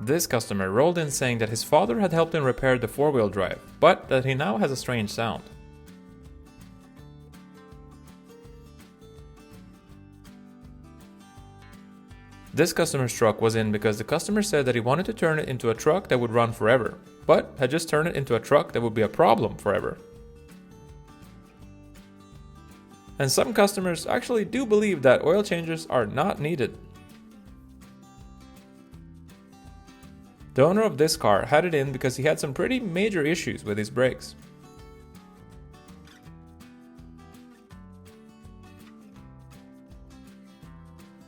This customer rolled in saying that his father had helped him repair the four-wheel drive, but that he now has a strange sound. This customer's truck was in because the customer said that he wanted to turn it into a truck that would run forever, but had just turned it into a truck that would be a problem forever. And some customers actually do believe that oil changes are not needed. The owner of this car had it in because he had some pretty major issues with his brakes.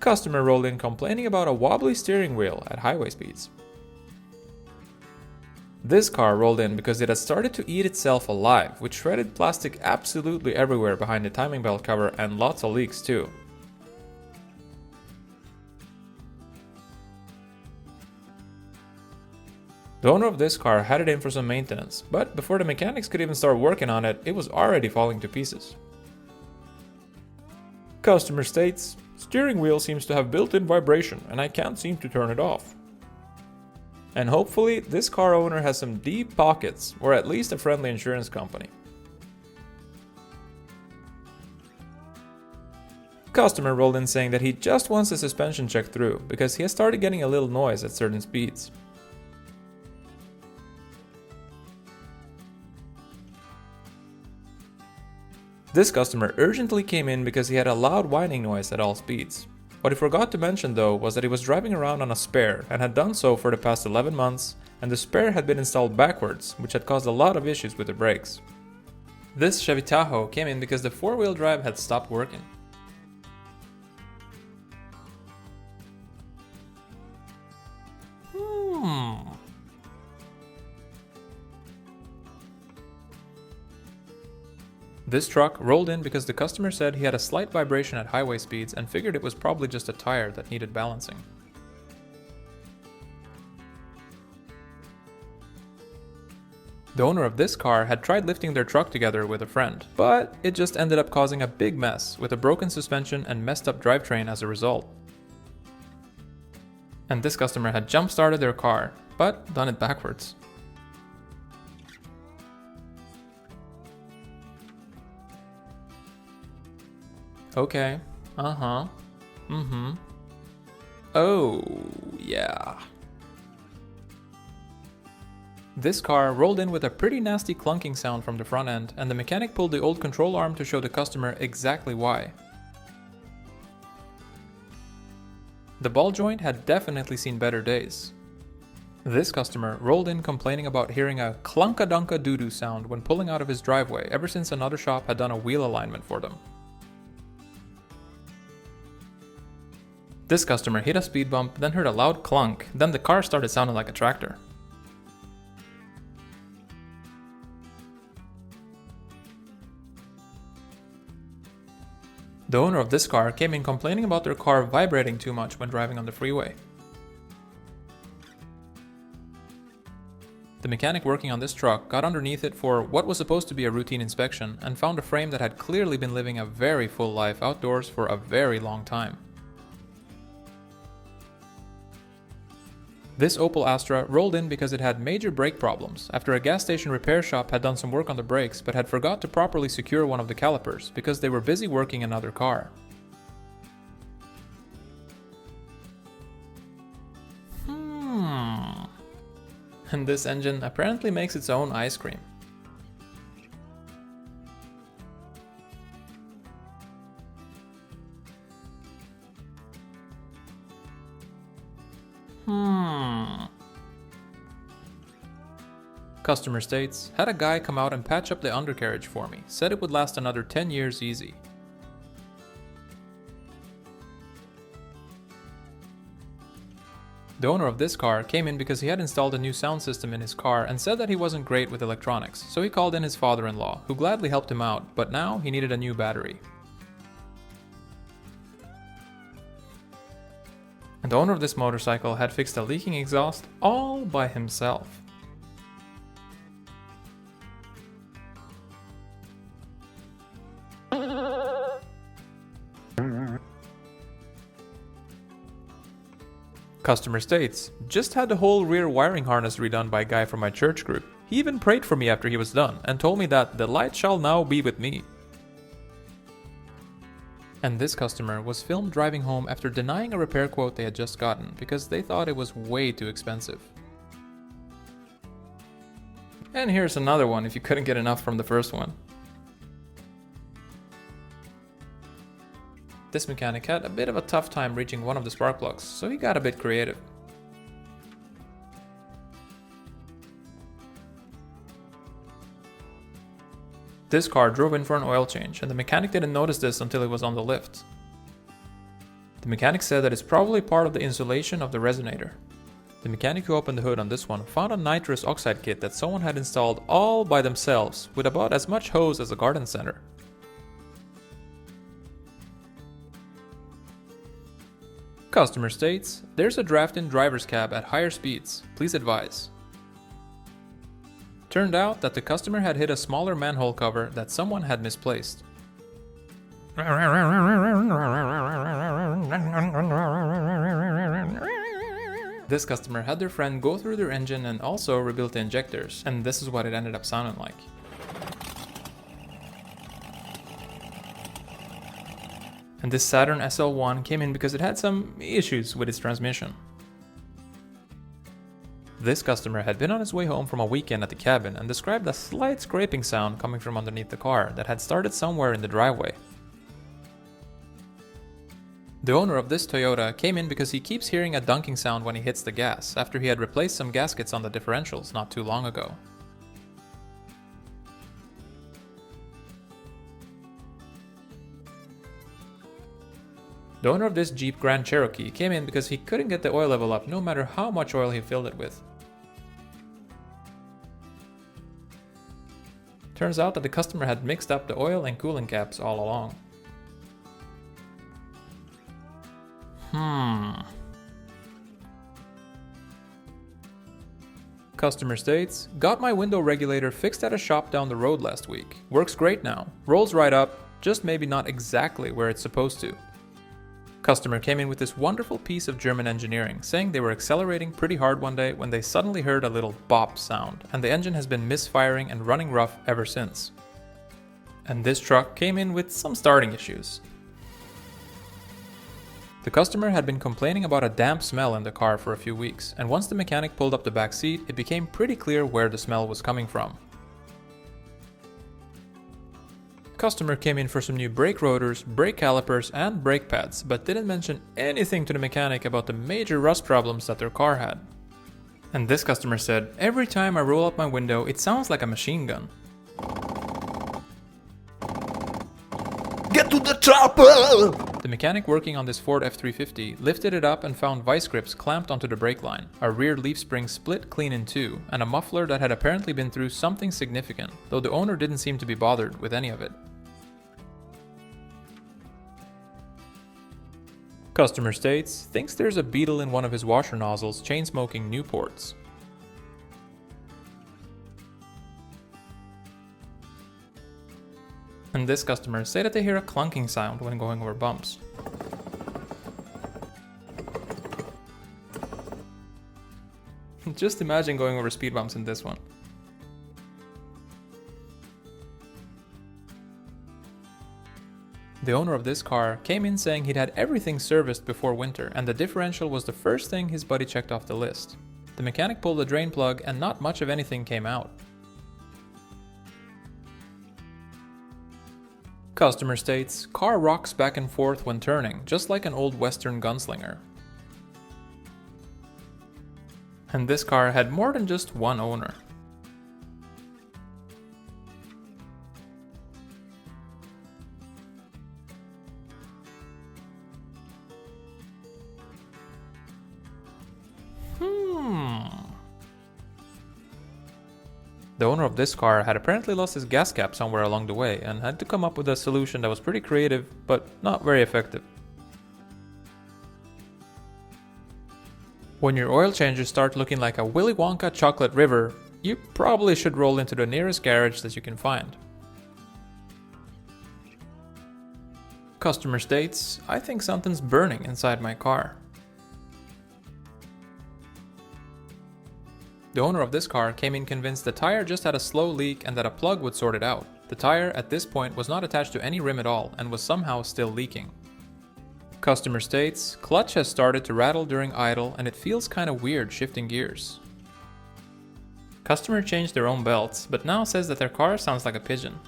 Customer rolled in complaining about a wobbly steering wheel at highway speeds. This car rolled in because it had started to eat itself alive, with shredded plastic absolutely everywhere behind the timing belt cover and lots of leaks too. The owner of this car had it in for some maintenance, but before the mechanics could even start working on it, it was already falling to pieces. Customer states, "Steering wheel seems to have built-in vibration and I can't seem to turn it off." And hopefully this car owner has some deep pockets, or at least a friendly insurance company. Customer rolled in saying that he just wants the suspension checked through because he has started getting a little noise at certain speeds. This customer urgently came in because he had a loud whining noise at all speeds. What he forgot to mention though was that he was driving around on a spare and had done so for the past 11 months, and the spare had been installed backwards, which had caused a lot of issues with the brakes. This Chevy Tahoe came in because the four-wheel drive had stopped working. This truck rolled in because the customer said he had a slight vibration at highway speeds and figured it was probably just a tire that needed balancing. The owner of this car had tried lifting their truck together with a friend, but it just ended up causing a big mess with a broken suspension and messed up drivetrain as a result. And this customer had jump-started their car, but done it backwards. Okay. Oh, yeah. This car rolled in with a pretty nasty clunking sound from the front end, and the mechanic pulled the old control arm to show the customer exactly why. The ball joint had definitely seen better days. This customer rolled in complaining about hearing a clunka-dunka-doo-doo sound when pulling out of his driveway ever since another shop had done a wheel alignment for them. This customer hit a speed bump, then heard a loud clunk, then the car started sounding like a tractor. The owner of this car came in complaining about their car vibrating too much when driving on the freeway. The mechanic working on this truck got underneath it for what was supposed to be a routine inspection and found a frame that had clearly been living a very full life outdoors for a very long time. This Opel Astra rolled in because it had major brake problems after a gas station repair shop had done some work on the brakes but had forgot to properly secure one of the calipers because they were busy working another car. And this engine apparently makes its own ice cream. Customerstates, had a guy come out and patch up the undercarriage for me, said it would last another 10 years easy. The owner of this car came in because he had installed a new sound system in his car and said that he wasn't great with electronics, so he called in his father-in-law, who gladly helped him out, but now he needed a new battery. And the owner of this motorcycle had fixed a leaking exhaust all by himself. Customer states, just had the whole rear wiring harness redone by a guy from my church group. He even prayed for me after he was done and told me that the light shall now be with me. And this customer was filmed driving home after denying a repair quote they had just gotten because they thought it was way too expensive. And here's another one if you couldn't get enough from the first one. This mechanic had a bit of a tough time reaching one of the spark plugs, so he got a bit creative. This car drove in for an oil change, and the mechanic didn't notice this until it was on the lift. The mechanic said that it's probably part of the insulation of the resonator. The mechanic who opened the hood on this one found a nitrous oxide kit that someone had installed all by themselves with about as much hose as a garden center. Customer states, there's a draft in driver's cab at higher speeds, please advise. Turned out that the customer had hit a smaller manhole cover that someone had misplaced. This customer had their friend go through their engine and also rebuild the injectors, and this is what it ended up sounding like. And this Saturn SL1 came in because it had some issues with its transmission. This customer had been on his way home from a weekend at the cabin and described a slight scraping sound coming from underneath the car that had started somewhere in the driveway. The owner of this Toyota came in because he keeps hearing a dunking sound when he hits the gas after he had replaced some gaskets on the differentials not too long ago. The owner of this Jeep Grand Cherokee came in because he couldn't get the oil level up no matter how much oil he filled it with. Turns out that the customer had mixed up the oil and cooling caps all along. Customer states, got my window regulator fixed at a shop down the road last week. Works great now. Rolls right up, just maybe not exactly where it's supposed to. Customer came in with this wonderful piece of German engineering, saying they were accelerating pretty hard one day when they suddenly heard a little bop sound, and the engine has been misfiring and running rough ever since. And this truck came in with some starting issues. The customer had been complaining about a damp smell in the car for a few weeks, and once the mechanic pulled up the back seat, it became pretty clear where the smell was coming from. Customer came in for some new brake rotors, brake calipers, and brake pads, but didn't mention anything to the mechanic about the major rust problems that their car had. And this customer said, every time I roll up my window, it sounds like a machine gun. Get to the chopper! The mechanic working on this Ford F350 lifted it up and found vice grips clamped onto the brake line, a rear leaf spring split clean in two, and a muffler that had apparently been through something significant, though the owner didn't seem to be bothered with any of it. Customer states, thinks there's a beetle in one of his washer nozzles chain smoking Newports. And this customer say that they hear a clunking sound when going over bumps. Just imagine going over speed bumps in this one. The owner of this car came in saying he'd had everything serviced before winter and the differential was the first thing his buddy checked off the list. The mechanic pulled the drain plug and not much of anything came out. Customer states, car rocks back and forth when turning, just like an old Western gunslinger. And this car had more than just one owner. The owner of this car had apparently lost his gas cap somewhere along the way and had to come up with a solution that was pretty creative, but not very effective. When your oil changes start looking like a Willy Wonka chocolate river, you probably should roll into the nearest garage that you can find. Customer states, I think something's burning inside my car. The owner of this car came in convinced the tire just had a slow leak and that a plug would sort it out. The tire at this point was not attached to any rim at all and was somehow still leaking. Customer states, clutch has started to rattle during idle and it feels kinda weird shifting gears. Customer changed their own belts, but now says that their car sounds like a pigeon.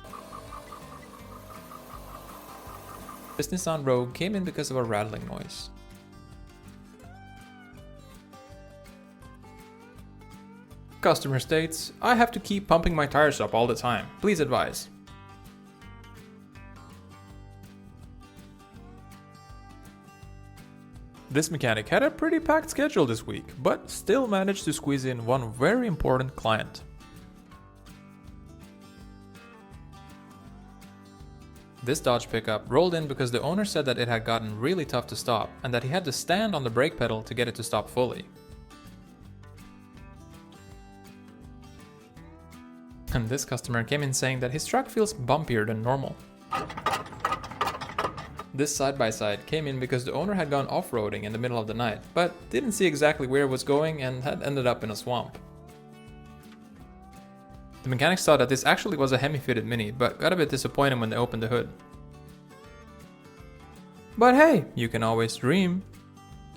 This Nissan Rogue came in because of a rattling noise. Customer states, I have to keep pumping my tires up all the time. Please advise. This mechanic had a pretty packed schedule this week, but still managed to squeeze in one very important client. This Dodge pickup rolled in because the owner said that it had gotten really tough to stop and that he had to stand on the brake pedal to get it to stop fully. And this customer came in saying that his truck feels bumpier than normal. This side-by-side came in because the owner had gone off-roading in the middle of the night, but didn't see exactly where it was going and had ended up in a swamp. The mechanics thought that this actually was a Hemi-fitted Mini, but got a bit disappointed when they opened the hood. But hey, you can always dream.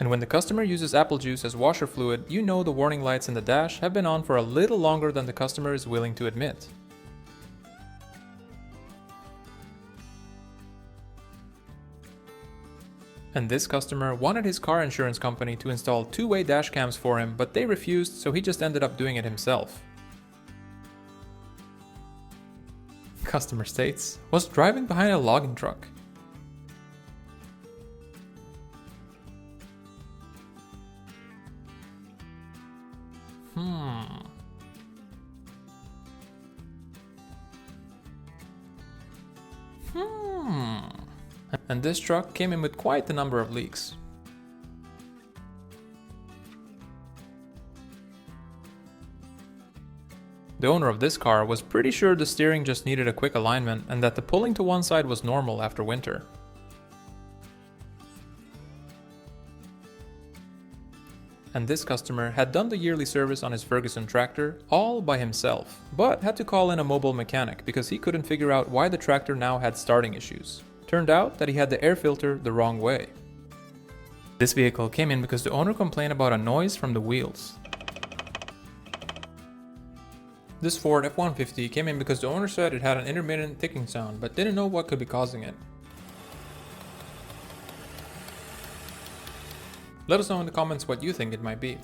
And when the customer uses apple juice as washer fluid, you know the warning lights in the dash have been on for a little longer than the customer is willing to admit. And this customer wanted his car insurance company to install two-way dash cams for him, but they refused, so he just ended up doing it himself. Customer states, was driving behind a logging truck. And this truck came in with quite a number of leaks. The owner of this car was pretty sure the steering just needed a quick alignment and that the pulling to one side was normal after winter. And this customer had done the yearly service on his Ferguson tractor all by himself, but had to call in a mobile mechanic because he couldn't figure out why the tractor now had starting issues. Turned out that he had the air filter the wrong way. This vehicle came in because the owner complained about a noise from the wheels. This Ford F-150 came in because the owner said it had an intermittent ticking sound but didn't know what could be causing it. Let us know in the comments what you think it might be.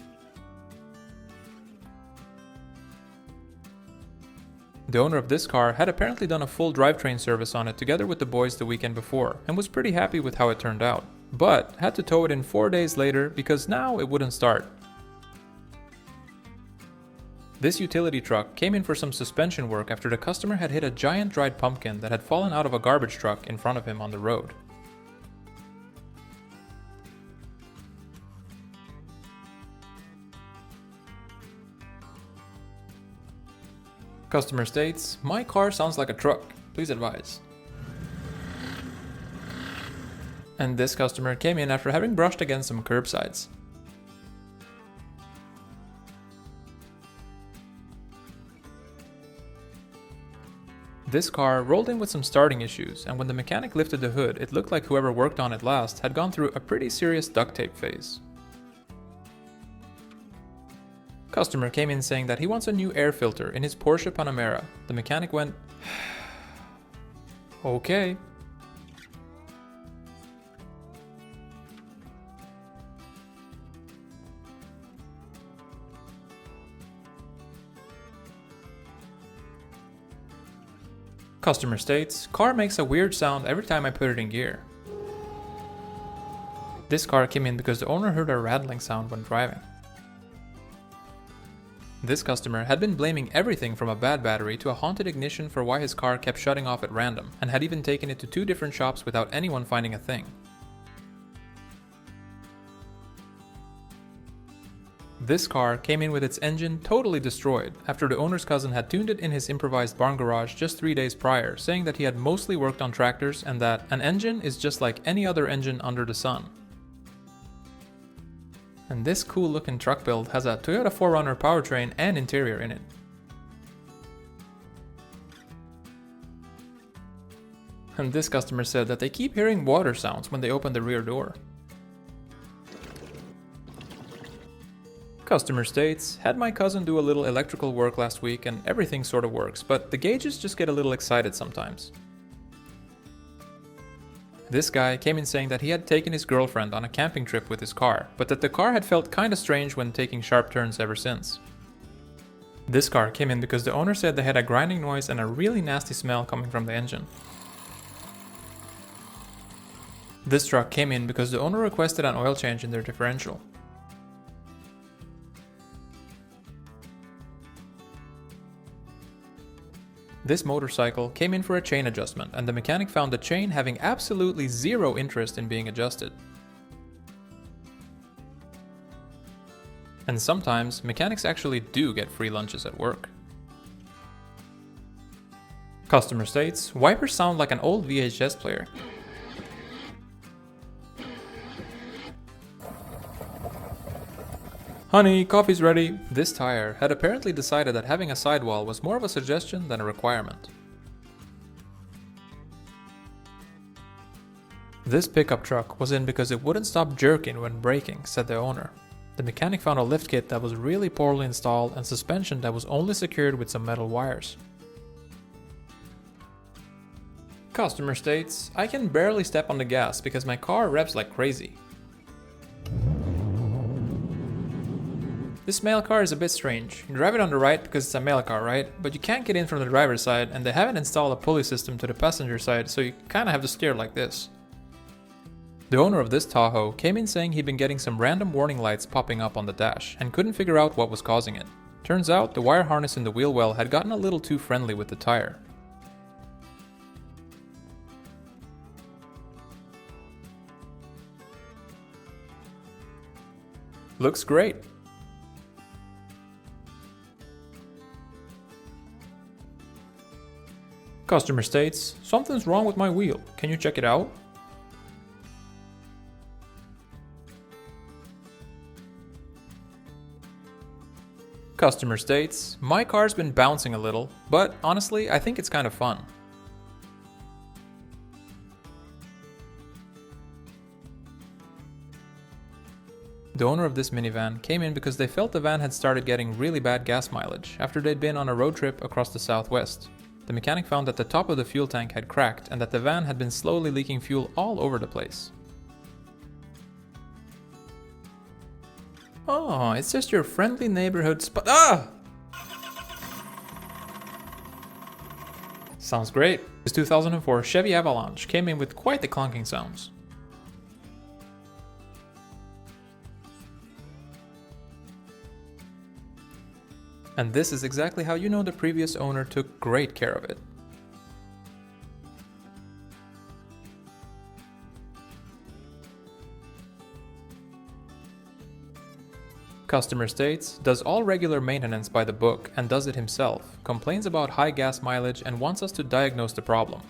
The owner of this car had apparently done a full drivetrain service on it together with the boys the weekend before and was pretty happy with how it turned out, but had to tow it in 4 days later because now it wouldn't start. This utility truck came in for some suspension work after the customer had hit a giant dried pumpkin that had fallen out of a garbage truck in front of him on the road. Customer states, my car sounds like a truck, please advise. And this customer came in after having brushed against some curbsides. This car rolled in with some starting issues, and when the mechanic lifted the hood, it looked like whoever worked on it last had gone through a pretty serious duct tape phase. Customer came in saying that he wants a new air filter in his Porsche Panamera. The mechanic went, okay. Customer states, car makes a weird sound every time I put it in gear. This car came in because the owner heard a rattling sound when driving. This customer had been blaming everything from a bad battery to a haunted ignition for why his car kept shutting off at random, and had even taken it to 2 different shops without anyone finding a thing. This car came in with its engine totally destroyed after the owner's cousin had tuned it in his improvised barn garage just 3 days prior, saying that he had mostly worked on tractors and that an engine is just like any other engine under the sun. And this cool looking truck build has a Toyota 4Runner powertrain and interior in it. And this customer said that they keep hearing water sounds when they open the rear door. Customer states, had my cousin do a little electrical work last week and everything sort of works, but the gauges just get a little excited sometimes. This guy came in saying that he had taken his girlfriend on a camping trip with his car, but that the car had felt kinda strange when taking sharp turns ever since. This car came in because the owner said they had a grinding noise and a really nasty smell coming from the engine. This truck came in because the owner requested an oil change in their differential. This motorcycle came in for a chain adjustment, and the mechanic found the chain having absolutely zero interest in being adjusted. And sometimes, mechanics actually do get free lunches at work. Customer states, wipers sound like an old VHS player. Honey, coffee's ready. This tire had apparently decided that having a sidewall was more of a suggestion than a requirement. This pickup truck was in because it wouldn't stop jerking when braking, said the owner. The mechanic found a lift kit that was really poorly installed and suspension that was only secured with some metal wires. Customer states, I can barely step on the gas because my car revs like crazy. This mail car is a bit strange. You drive it on the right because it's a mail car, right? But you can't get in from the driver's side and they haven't installed a pulley system to the passenger side, so you kinda have to steer like this. The owner of this Tahoe came in saying he'd been getting some random warning lights popping up on the dash and couldn't figure out what was causing it. Turns out the wire harness in the wheel well had gotten a little too friendly with the tire. Looks great. Customer states, something's wrong with my wheel. Can you check it out? Customer states, my car's been bouncing a little, but honestly, I think it's kind of fun. The owner of this minivan came in because they felt the van had started getting really bad gas mileage after they'd been on a road trip across the southwest. The mechanic found that the top of the fuel tank had cracked and that the van had been slowly leaking fuel all over the place. Oh, it's just your friendly neighborhood Sounds great. This 2004 Chevy Avalanche came in with quite the clunking sounds. And this is exactly how you know the previous owner took great care of it. Customer states, does all regular maintenance by the book and does it himself, complains about high gas mileage and wants us to diagnose the problem.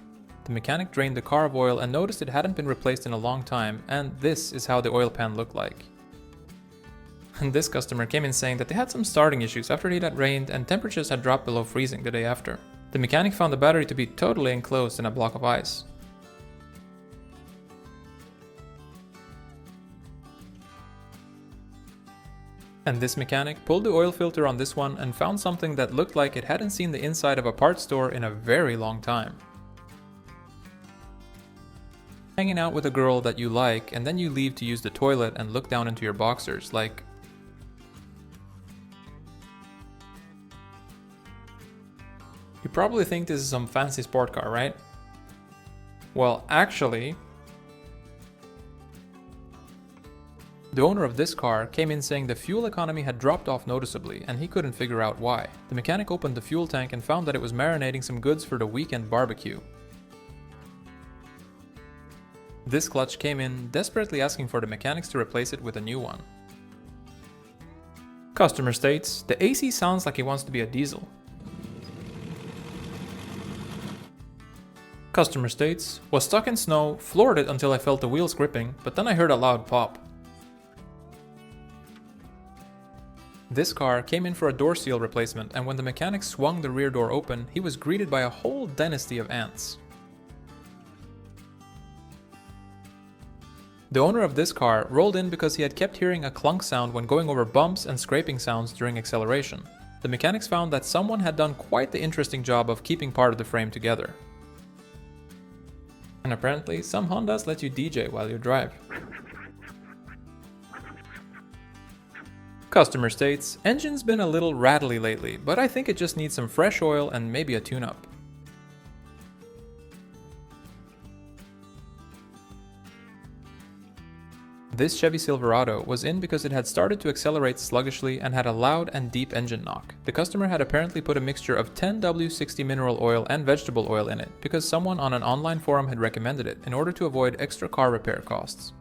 The mechanic drained the car of oil and noticed it hadn't been replaced in a long time, and this is how the oil pan looked like. And this customer came in saying that they had some starting issues after it had rained and temperatures had dropped below freezing the day after. The mechanic found the battery to be totally enclosed in a block of ice. And this mechanic pulled the oil filter on this one and found something that looked like it hadn't seen the inside of a parts store in a very long time. Hanging out with a girl that you like and then you leave to use the toilet and look down into your boxers like... You probably think this is some fancy sport car, right? Well, actually, the owner of this car came in saying the fuel economy had dropped off noticeably and he couldn't figure out why. The mechanic opened the fuel tank and found that it was marinating some goods for the weekend barbecue. This clutch came in, desperately asking for the mechanics to replace it with a new one. Customer states, the AC sounds like it wants to be a diesel. Customer states, was stuck in snow, floored it until I felt the wheels gripping, but then I heard a loud pop. This car came in for a door seal replacement, and when the mechanic swung the rear door open, he was greeted by a whole dynasty of ants. The owner of this car rolled in because he had kept hearing a clunk sound when going over bumps and scraping sounds during acceleration. The mechanics found that someone had done quite the interesting job of keeping part of the frame together. And apparently, some Hondas let you DJ while you drive. Customerstates, engine's been a little rattly lately, but I think it just needs some fresh oil and maybe a tune-up. This Chevy Silverado was in because it had started to accelerate sluggishly and had a loud and deep engine knock. The customer had apparently put a mixture of 10W60 mineral oil and vegetable oil in it because someone on an online forum had recommended it in order to avoid extra car repair costs.